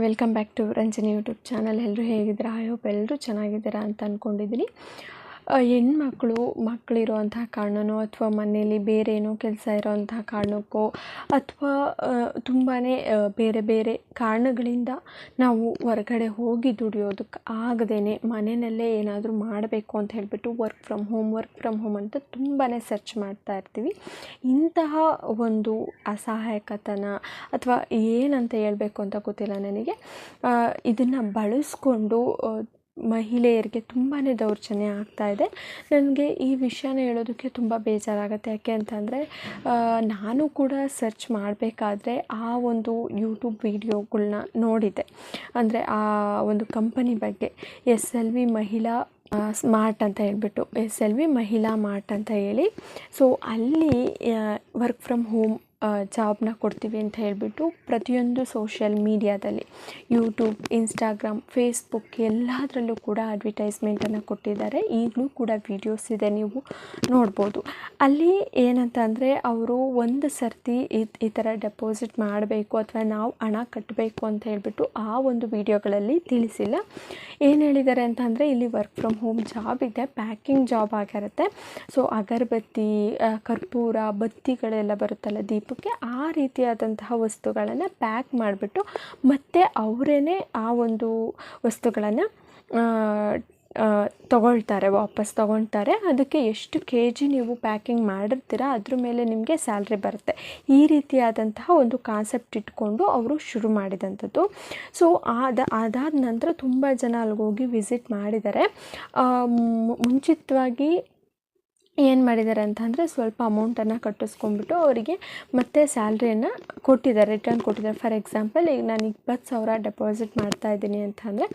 Welcome back to Ranjani YouTube channel. ಎಲ್ಲರೂ ಹೇಗಿದ್ದೀರಾ? I hope ಎಲ್ಲರೂ ಚೆನ್ನಾಗಿದ್ದೀರಾ ಅಂತ ಅಂದ್ಕೊಂಡಿದ್ದೀನಿ. ಮಕ್ಕಳಿರೋವಂತಹ ಕಾರಣನೋ ಅಥವಾ ಮನೆಯಲ್ಲಿ ಬೇರೆ ಏನೋ ಕೆಲಸ ಇರೋವಂತಹ ಕಾರಣಕ್ಕೋ ಅಥವಾ ತುಂಬಾ ಬೇರೆ ಬೇರೆ ಕಾರಣಗಳಿಂದ ನಾವು ಹೊರಗಡೆ ಹೋಗಿ ದುಡಿಯೋದಕ್ಕೆ ಆಗದೇ ಮನೆಯಲ್ಲೇ ಏನಾದರೂ ಮಾಡಬೇಕು ಅಂತ ಹೇಳಿಬಿಟ್ಟು ವರ್ಕ್ ಫ್ರಮ್ ಹೋಮ್ ಅಂತ ತುಂಬಾ ಸರ್ಚ್ ಮಾಡ್ತಾ ಇರ್ತೀವಿ. ಇಂತಹ ಒಂದು ಅಸಹಾಯಕತನ ಅಥವಾ ಏನಂತ ಹೇಳಬೇಕು ಅಂತ ಗೊತ್ತಿಲ್ಲ ನನಗೆ. ಇದನ್ನು ಬಳಸ್ಕೊಂಡು ಮಹಿಳೆಯರಿಗೆ ತುಂಬಾ ದೌರ್ಜನ್ಯ ಆಗ್ತಾಯಿದೆ. ನನಗೆ ಈ ವಿಷಯನ ಹೇಳೋದಕ್ಕೆ ತುಂಬ ಬೇಜಾರಾಗುತ್ತೆ. ಯಾಕೆ ಅಂತಂದರೆ ನಾನು ಕೂಡ ಸರ್ಚ್ ಮಾಡಬೇಕಾದ್ರೆ ಆ ಒಂದು ಯೂಟ್ಯೂಬ್ ವೀಡಿಯೋಗಳನ್ನ ನೋಡಿದ್ದೆ. ಅಂದರೆ ಆ ಒಂದು ಕಂಪನಿ ಬಗ್ಗೆ SLV ಮಹಿಳಾ ಸ್ಮಾರ್ಟ್ ಅಂತ ಹೇಳ್ಬಿಟ್ಟು SLV ಮಹಿಳಾ ಮಾರ್ಟ್ ಅಂತ ಹೇಳಿ, ಸೊ ಅಲ್ಲಿ ವರ್ಕ್ ಫ್ರಮ್ ಹೋಮ್ ಜಾಬ್ನ ಕೊಡ್ತೀವಿ ಅಂತ ಹೇಳಿಬಿಟ್ಟು ಪ್ರತಿಯೊಂದು ಸೋಷಿಯಲ್ ಮೀಡಿಯಾದಲ್ಲಿ ಯೂಟ್ಯೂಬ್, ಇನ್ಸ್ಟಾಗ್ರಾಮ್, ಫೇಸ್ಬುಕ್ ಎಲ್ಲದರಲ್ಲೂ ಕೂಡ ಅಡ್ವರ್ಟೈಸ್ಮೆಂಟನ್ನು ಕೊಟ್ಟಿದ್ದಾರೆ. ಈಗಲೂ ಕೂಡ ವೀಡಿಯೋಸ್ ಇದೆ, ನೀವು ನೋಡ್ಬೋದು. ಅಲ್ಲಿ ಏನಂತ ಅಂದರೆ ಅವರು ಒಂದು ಸರ್ತಿ ಈ ಥರ ಡೆಪಾಸಿಟ್ ಮಾಡಬೇಕು ಅಥವಾ ನಾವು ಹಣ ಕಟ್ಟಬೇಕು ಅಂತ ಹೇಳಿಬಿಟ್ಟು ಆ ಒಂದು ವೀಡಿಯೋಗಳಲ್ಲಿ ತಿಳಿಸಿಲ್ಲ. ಏನು ಹೇಳಿದ್ದಾರೆ ಅಂತಂದರೆ ಇಲ್ಲಿ ವರ್ಕ್ ಫ್ರಮ್ ಹೋಮ್ ಜಾಬ್ ಇದೆ, ಪ್ಯಾಕಿಂಗ್ ಜಾಬ್ ಆಗಿರುತ್ತೆ. ಸೊ ಅಗರಬತ್ತಿ, ಕರ್ಪೂರ, ಬತ್ತಿಗಳೆಲ್ಲ ಬರುತ್ತಲ್ಲ ದೀಪಕ್ಕೆ, ಆ ರೀತಿಯಾದಂತಹ ವಸ್ತುಗಳನ್ನು ಪ್ಯಾಕ್ ಮಾಡಿಬಿಟ್ಟು ಮತ್ತೆ ಅವರೇ ಆ ಒಂದು ವಸ್ತುಗಳನ್ನು ವಾಪಸ್ ತೊಗೊಳ್ತಾರೆ. ಅದಕ್ಕೆ ಎಷ್ಟು KG ನೀವು ಪ್ಯಾಕಿಂಗ್ ಮಾಡಿರ್ತೀರ ಅದ್ರ ಮೇಲೆ ನಿಮಗೆ ಸ್ಯಾಲ್ರಿ ಬರುತ್ತೆ. ಈ ರೀತಿಯಾದಂತಹ ಒಂದು ಕಾನ್ಸೆಪ್ಟ್ ಇಟ್ಕೊಂಡು ಅವರು ಶುರು ಮಾಡಿದಂಥದ್ದು. ಸೊ ಅದಾದ ನಂತರ ತುಂಬ ಜನ ಅಲ್ಲಿಗೋಗಿ ವಿಸಿಟ್ ಮಾಡಿದ್ದಾರೆ. ಮುಂಚಿತವಾಗಿ ಏನು ಮಾಡಿದ್ದಾರೆ ಅಂತಂದರೆ ಸ್ವಲ್ಪ ಅಮೌಂಟನ್ನು ಕಟ್ಟಿಸ್ಕೊಂಡ್ಬಿಟ್ಟು ಅವರಿಗೆ ಮತ್ತೆ ಸ್ಯಾಲ್ರಿಯನ್ನು ರಿಟರ್ನ್ ಕೊಟ್ಟಿದ್ದಾರೆ. ಫಾರ್ ಎಕ್ಸಾಂಪಲ್, ಈಗ ನಾನು 20,000 ಡೆಪಾಸಿಟ್ ಮಾಡ್ತಾಯಿದ್ದೀನಿ ಅಂತಂದರೆ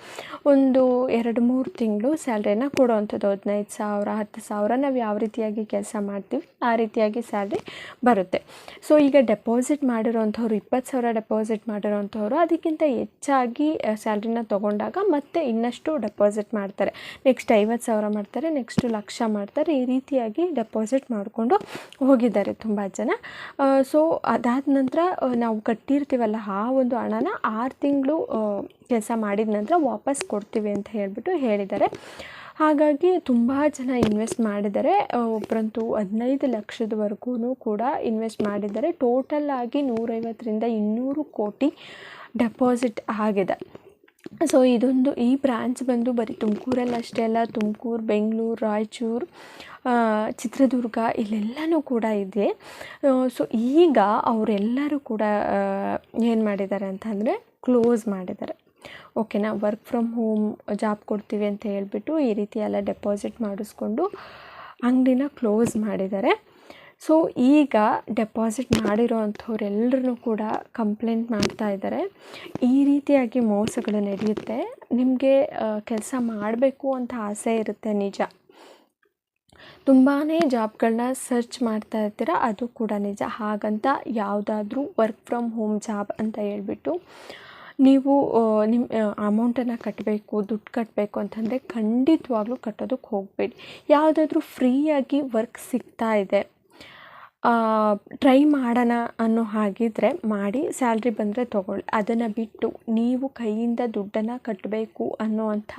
ಒಂದು 2-3 ತಿಂಗಳು ಸ್ಯಾಲ್ರಿಯನ್ನು ಕೊಡೋವಂಥದ್ದು. 15,000, 10,000 ನಾವು ಯಾವ ರೀತಿಯಾಗಿ ಕೆಲಸ ಮಾಡ್ತೀವಿ ಆ ರೀತಿಯಾಗಿ ಸ್ಯಾಲ್ರಿ ಬರುತ್ತೆ. ಸೊ ಈಗ ಡೆಪಾಸಿಟ್ ಮಾಡಿರೋವಂಥವ್ರು 20,000 ಡೆಪಾಸಿಟ್ ಮಾಡಿರೋವಂಥವ್ರು ಅದಕ್ಕಿಂತ ಹೆಚ್ಚಾಗಿ ಸ್ಯಾಲ್ರಿನ ತೊಗೊಂಡಾಗ ಮತ್ತೆ ಇನ್ನಷ್ಟು ಡೆಪಾಸಿಟ್ ಮಾಡ್ತಾರೆ. ನೆಕ್ಸ್ಟ್ 50,000 ಮಾಡ್ತಾರೆ, ನೆಕ್ಸ್ಟ್ 1,00,000 ಮಾಡ್ತಾರೆ. ಈ ರೀತಿಯಾಗಿ ಡೆಪಾಸಿಟ್ ಮಾಡಿಕೊಂಡು ಹೋಗಿದ್ದಾರೆ ತುಂಬ ಜನ. ಸೊ ಅದಾದ ನಂತರ ನಾವು ಕಟ್ಟಿರ್ತೀವಲ್ಲ ಆ ಒಂದು ಹಣನ 6 ತಿಂಗಳು ಕೆಲಸ ಮಾಡಿದ ನಂತರ ವಾಪಸ್ ಕೊಡ್ತೀವಿ ಅಂತ ಹೇಳಿದ್ದಾರೆ. ಹಾಗಾಗಿ ತುಂಬ ಜನ ಇನ್ವೆಸ್ಟ್ ಮಾಡಿದ್ದಾರೆ. ಒಬ್ಬರಂತೂ 15 ಲಕ್ಷದವರೆಗೂ ಕೂಡ ಇನ್ವೆಸ್ಟ್ ಮಾಡಿದ್ದಾರೆ. ಟೋಟಲ್ ಆಗಿ 150-200 ಕೋಟಿ ಡೆಪಾಸಿಟ್ ಆಗಿದೆ. ಸೊ ಈ ಬ್ರ್ಯಾಂಚ್ ಬಂದು ಬರೀ ತುಮಕೂರಲ್ಲಿ ಅಷ್ಟೇ ಅಲ್ಲ, ತುಮಕೂರು, ಬೆಂಗಳೂರು, ರಾಯಚೂರು, ಚಿತ್ರದುರ್ಗ ಇಲ್ಲೆಲ್ಲನೂ ಕೂಡ ಇದೆ. ಸೊ ಈಗ ಅವರೆಲ್ಲರೂ ಕೂಡ ಏನು ಮಾಡಿದ್ದಾರೆ ಅಂತಂದರೆ ಕ್ಲೋಸ್ ಮಾಡಿದ್ದಾರೆ. ಓಕೆನಾ, ವರ್ಕ್ ಫ್ರಮ್ ಹೋಮ್ ಜಾಬ್ ಕೊಡ್ತೀವಿ ಅಂತ ಹೇಳ್ಬಿಟ್ಟು ಈ ರೀತಿ ಎಲ್ಲ ಡೆಪಾಸಿಟ್ ಮಾಡಿಸ್ಕೊಂಡು ಅಂಗಡಿನ ಕ್ಲೋಸ್ ಮಾಡಿದ್ದಾರೆ. ಸೊ ಈಗ ಡೆಪಾಸಿಟ್ ಮಾಡಿರೋ ಅಂಥವ್ರೆಲ್ಲರೂ ಕೂಡ ಕಂಪ್ಲೇಂಟ್ ಮಾಡ್ತಾ ಇದ್ದಾರೆ. ಈ ರೀತಿಯಾಗಿ ಮೋಸಗಳು ನಡೆಯುತ್ತೆ. ನಿಮಗೆ ಕೆಲಸ ಮಾಡಬೇಕು ಅಂತ ಆಸೆ ಇರುತ್ತೆ, ನಿಜ. ತುಂಬಾ ಜಾಬ್ಗಳನ್ನ ಸರ್ಚ್ ಮಾಡ್ತಾ ಇರ್ತೀರ, ಅದು ಕೂಡ ನಿಜ. ಹಾಗಂತ ಯಾವುದಾದ್ರೂ ವರ್ಕ್ ಫ್ರಮ್ ಹೋಮ್ ಜಾಬ್ ಅಂತ ಹೇಳ್ಬಿಟ್ಟು ನೀವು ನಿಮ್ಮ ಅಮೌಂಟನ್ನು ಕಟ್ಟಬೇಕು, ದುಡ್ಡು ಕಟ್ಟಬೇಕು ಅಂತಂದರೆ ಖಂಡಿತವಾಗ್ಲೂ ಕಟ್ಟೋದಕ್ಕೆ ಹೋಗಬೇಡಿ. ಯಾವುದಾದ್ರೂ ಫ್ರೀಯಾಗಿ ವರ್ಕ್ ಸಿಗ್ತಾ ಇದೆ, ಟ್ರೈ ಮಾಡೋಣ ಅನ್ನೋ ಹಾಗಿದ್ರೆ ಮಾಡಿ, ಸ್ಯಾಲ್ರಿ ಬಂದರೆ ತೊಗೊಳ್ಳಿ. ಅದನ್ನು ಬಿಟ್ಟು ನೀವು ಕೈಯಿಂದ ದುಡ್ಡನ್ನು ಕಟ್ಟಬೇಕು ಅನ್ನೋವಂಥ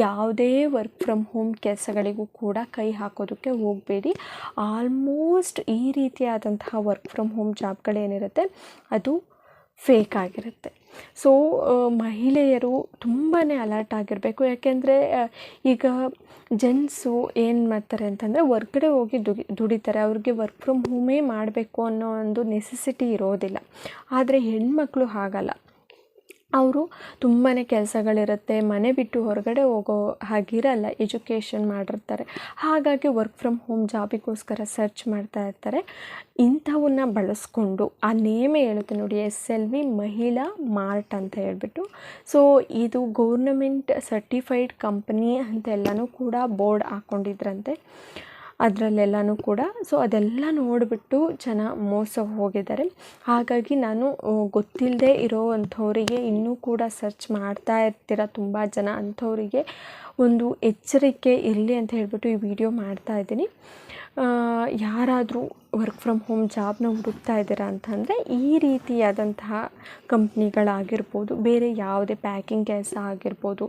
ಯಾವುದೇ ವರ್ಕ್ ಫ್ರಮ್ ಹೋಮ್ ಕೆಲಸಗಳಿಗೂ ಕೂಡ ಕೈ ಹಾಕೋದಕ್ಕೆ ಹೋಗಬೇಡಿ. ಆಲ್ಮೋಸ್ಟ್ ಈ ರೀತಿಯಾದಂತಹ ವರ್ಕ್ ಫ್ರಮ್ ಹೋಮ್ ಜಾಬ್ಗಳೇನಿರುತ್ತೆ ಅದು ಫೇಕ್ ಆಗಿರುತ್ತೆ. ಸೊ ಮಹಿಳೆಯರು ತುಂಬಾ ಅಲರ್ಟ್ ಆಗಿರಬೇಕು. ಯಾಕೆಂದರೆ ಈಗ ಜೆಂಟ್ಸು ಏನು ಮಾಡ್ತಾರೆ ಅಂತಂದರೆ ಹೊರ್ಗಡೆ ಹೋಗಿ ದುಡಿತಾರೆ. ಅವ್ರಿಗೆ ವರ್ಕ್ ಫ್ರಮ್ ಹೋಮೇ ಮಾಡಬೇಕು ಅನ್ನೋ ಒಂದು ನೆಸೆಸಿಟಿ ಇರೋದಿಲ್ಲ. ಆದರೆ ಹೆಣ್ಮಕ್ಳು ಹಾಗಲ್ಲ. ಅವರು ತುಂಬಾ ಕೆಲಸಗಳಿರುತ್ತೆ, ಮನೆ ಬಿಟ್ಟು ಹೊರಗಡೆ ಹೋಗೋ ಹಾಗಿರಲ್ಲ, ಎಜುಕೇಷನ್ ಮಾಡಿರ್ತಾರೆ. ಹಾಗಾಗಿ ವರ್ಕ್ ಫ್ರಮ್ ಹೋಮ್ ಜಾಬಿಗೋಸ್ಕರ ಸರ್ಚ್ ಮಾಡ್ತಾ ಇರ್ತಾರೆ. ಇಂಥವನ್ನ ಬಳಸ್ಕೊಂಡು ಆ ನೇಮೇ ಹೇಳುತ್ತೆ ನೋಡಿ, SLV ಮಹಿಳಾ ಮಾರ್ಟ್ ಅಂತ ಹೇಳ್ಬಿಟ್ಟು. ಸೊ ಇದು ಗೌರ್ನಮೆಂಟ್ ಸರ್ಟಿಫೈಡ್ ಕಂಪನಿ ಅಂತೆಲ್ಲನೂ ಕೂಡ ಬೋರ್ಡ್ ಹಾಕ್ಕೊಂಡಿದ್ರಂತೆ ಅದರಲ್ಲೆಲ್ಲನೂ ಕೂಡ. ಸೊ ಅದೆಲ್ಲ ನೋಡಿಬಿಟ್ಟು ಜನ ಮೋಸ ಹೋಗಿದ್ದಾರೆ. ಹಾಗಾಗಿ ನಾನು ಗೊತ್ತಿಲ್ಲದೆ ಇರೋ ಅಂಥವರಿಗೆ ಇನ್ನೂ ಕೂಡ ಸರ್ಚ್ ಮಾಡ್ತಾ ಇರ್ತೀರ ತುಂಬ ಜನ, ಅಂಥವರಿಗೆ ಒಂದು ಎಚ್ಚರಿಕೆ ಇರಲಿ ಅಂತ ಹೇಳ್ಬಿಟ್ಟು ಈ ವಿಡಿಯೋ ಮಾಡ್ತಾ ಇದ್ದೀನಿ. ಯಾರಾದರೂ ವರ್ಕ್ ಫ್ರಮ್ ಹೋಮ್ ಜಾಬ್ನ ಹುಡುಕ್ತಾ ಇದ್ದೀರಾ ಅಂತಂದರೆ ಈ ರೀತಿಯಾದಂತಹ ಕಂಪ್ನಿಗಳಾಗಿರ್ಬೋದು, ಬೇರೆ ಯಾವುದೇ ಪ್ಯಾಕಿಂಗ್ ಕೆಲಸ ಆಗಿರ್ಬೋದು.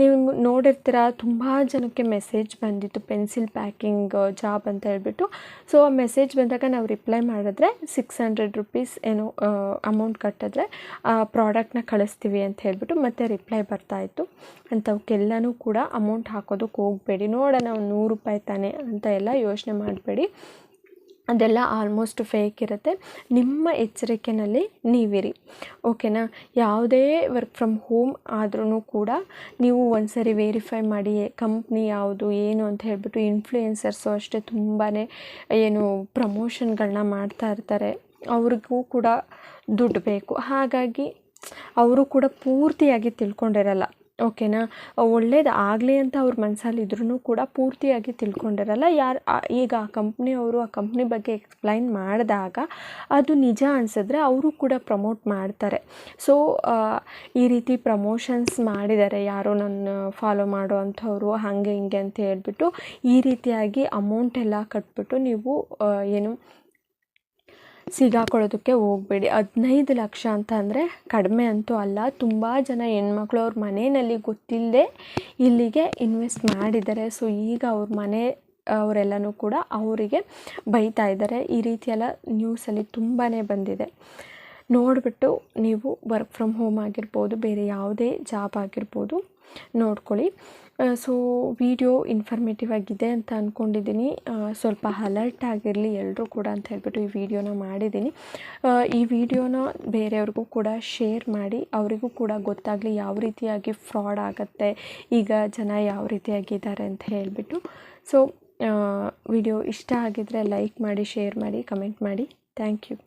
ನೀವು ನೋಡಿರ್ತೀರ ತುಂಬ ಜನಕ್ಕೆ ಮೆಸೇಜ್ ಬಂದಿತ್ತು ಪೆನ್ಸಿಲ್ ಪ್ಯಾಕಿಂಗ್ ಜಾಬ್ ಅಂತ ಹೇಳ್ಬಿಟ್ಟು. ಸೊ ಆ ಮೆಸೇಜ್ ಬಂದಾಗ ನಾವು ರಿಪ್ಲೈ ಮಾಡಿದ್ರೆ ₹600 ಏನೋ ಅಮೌಂಟ್ ಕಟ್ಟಿದ್ರೆ ಆ ಪ್ರಾಡಕ್ಟ್ನ ಕಳಿಸ್ತೀವಿ ಅಂತ ಹೇಳ್ಬಿಟ್ಟು ಮತ್ತೆ ರಿಪ್ಲೈ ಬರ್ತಾಯಿತ್ತು. ಅಂಥವಕ್ಕೆಲ್ಲನೂ ಕೂಡ ಅಮೌಂಟ್ ಹಾಕೋದಕ್ಕೆ ಹೋಗಬೇಡಿ. ನೋಡೋಣ ಒಂದು ₹100 ತಾನೆ ಅಂತ ಎಲ್ಲ ಯೋಚನೆ ಮಾಡಬೇಡಿ. ಅದೆಲ್ಲ ಆಲ್ಮೋಸ್ಟ್ ಫೇಕ್ ಇರುತ್ತೆ. ನಿಮ್ಮ ಎಚ್ಚರಿಕೆಯಲ್ಲಿ ನೀವಿರಿ, ಓಕೆನಾ. ಯಾವುದೇ ವರ್ಕ್ ಫ್ರಮ್ ಹೋಮ್ ಆದ್ರೂ ಕೂಡ ನೀವು ಒಂದ್ಸರಿ ವೆರಿಫೈ ಮಾಡಿ ಕಂಪ್ನಿ ಯಾವುದು ಏನು ಅಂತ ಹೇಳ್ಬಿಟ್ಟು. ಇನ್ಫ್ಲೂಯೆನ್ಸರ್ಸು ಅಷ್ಟೇ ತುಂಬಾ ಏನು ಪ್ರಮೋಷನ್ಗಳನ್ನ ಮಾಡ್ತಾ ಇರ್ತಾರೆ. ಅವ್ರಿಗೂ ಕೂಡ ದುಡ್ಡು ಬೇಕು, ಹಾಗಾಗಿ ಅವರು ಕೂಡ ಪೂರ್ತಿಯಾಗಿ ತಿಳ್ಕೊಂಡಿರಲ್ಲ, ಓಕೆನಾ. ಒಳ್ಳೇದು ಆಗಲಿ ಅಂತ ಅವ್ರ ಮನಸ್ಸಲ್ಲಿ ಇದ್ರೂ ಕೂಡ ಪೂರ್ತಿಯಾಗಿ ತಿಳ್ಕೊಂಡಿರಲ್ಲ. ಈಗ ಆ ಕಂಪ್ನಿಯವರು ಆ ಕಂಪ್ನಿ ಬಗ್ಗೆ ಎಕ್ಸ್ಪ್ಲೈನ್ ಮಾಡಿದಾಗ ಅದು ನಿಜ ಅನಿಸಿದ್ರೆ ಅವರು ಕೂಡ ಪ್ರಮೋಟ್ ಮಾಡ್ತಾರೆ. ಸೊ ಈ ರೀತಿ ಪ್ರಮೋಷನ್ಸ್ ಮಾಡಿದ್ದಾರೆ ಯಾರೋ ನನ್ನ ಫಾಲೋ ಮಾಡೋ ಅಂಥವ್ರು ಹಾಗೆ ಹಿಂಗೆ ಅಂತ ಹೇಳ್ಬಿಟ್ಟು ಈ ರೀತಿಯಾಗಿ ಅಮೌಂಟ್ ಎಲ್ಲ ಕಟ್ಬಿಟ್ಟು ನೀವು ಏನು ಸಿಗಾಕೊಳ್ಳೋದಕ್ಕೆ ಹೋಗಬೇಡಿ. 15 ಲಕ್ಷ ಅಂತ ಅಂದರೆ ಕಡಿಮೆ ಅಂತೂ ಅಲ್ಲ. ತುಂಬ ಜನ ಹೆಣ್ಮಕ್ಳು ಅವ್ರ ಮನೆಯಲ್ಲಿ ಗೊತ್ತಿಲ್ಲದೆ ಇಲ್ಲಿಗೆ ಇನ್ವೆಸ್ಟ್ ಮಾಡಿದ್ದಾರೆ. ಸೊ ಈಗ ಅವ್ರ ಮನೆ ಅವರೆಲ್ಲನೂ ಕೂಡ ಅವರಿಗೆ ಬೈತಾ ಇದ್ದಾರೆ. ಈ ರೀತಿಯೆಲ್ಲ ನ್ಯೂಸಲ್ಲಿ ತುಂಬಾ ಬಂದಿದೆ. ನೋಡಿಬಿಟ್ಟು ನೀವು ವರ್ಕ್ ಫ್ರಮ್ ಹೋಮ್ ಆಗಿರ್ಬೋದು, ಬೇರೆ ಯಾವುದೇ ಜಾಬ್ ಆಗಿರ್ಬೋದು ನೋಡ್ಕೊಳ್ಳಿ. ಸೊ ವಿಡಿಯೋ ಇನ್ಫಾರ್ಮೇಟಿವ್ ಆಗಿದೆ ಅಂತ ಅಂದ್ಕೊಂಡಿದ್ದೀನಿ. ಸ್ವಲ್ಪ ಅಲರ್ಟ್ ಆಗಿರಲಿ ಎಲ್ಲರೂ ಕೂಡ ಅಂತ ಹೇಳ್ಬಿಟ್ಟು ಈ ವಿಡಿಯೋನ ಮಾಡಿದ್ದೀನಿ. ಈ ವಿಡಿಯೋನ ಬೇರೆಯವ್ರಿಗೂ ಕೂಡ ಶೇರ್ ಮಾಡಿ, ಅವರಿಗೂ ಕೂಡ ಗೊತ್ತಾಗಲಿ ಯಾವ ರೀತಿಯಾಗಿ ಫ್ರಾಡ್ ಆಗುತ್ತೆ, ಈಗ ಜನ ಯಾವ ರೀತಿಯಾಗಿದ್ದಾರೆ ಅಂತ ಹೇಳಿಬಿಟ್ಟು. ಸೊ ವಿಡಿಯೋ ಇಷ್ಟ ಆಗಿದ್ದರೆ ಲೈಕ್ ಮಾಡಿ, ಶೇರ್ ಮಾಡಿ, ಕಮೆಂಟ್ ಮಾಡಿ. Thank you.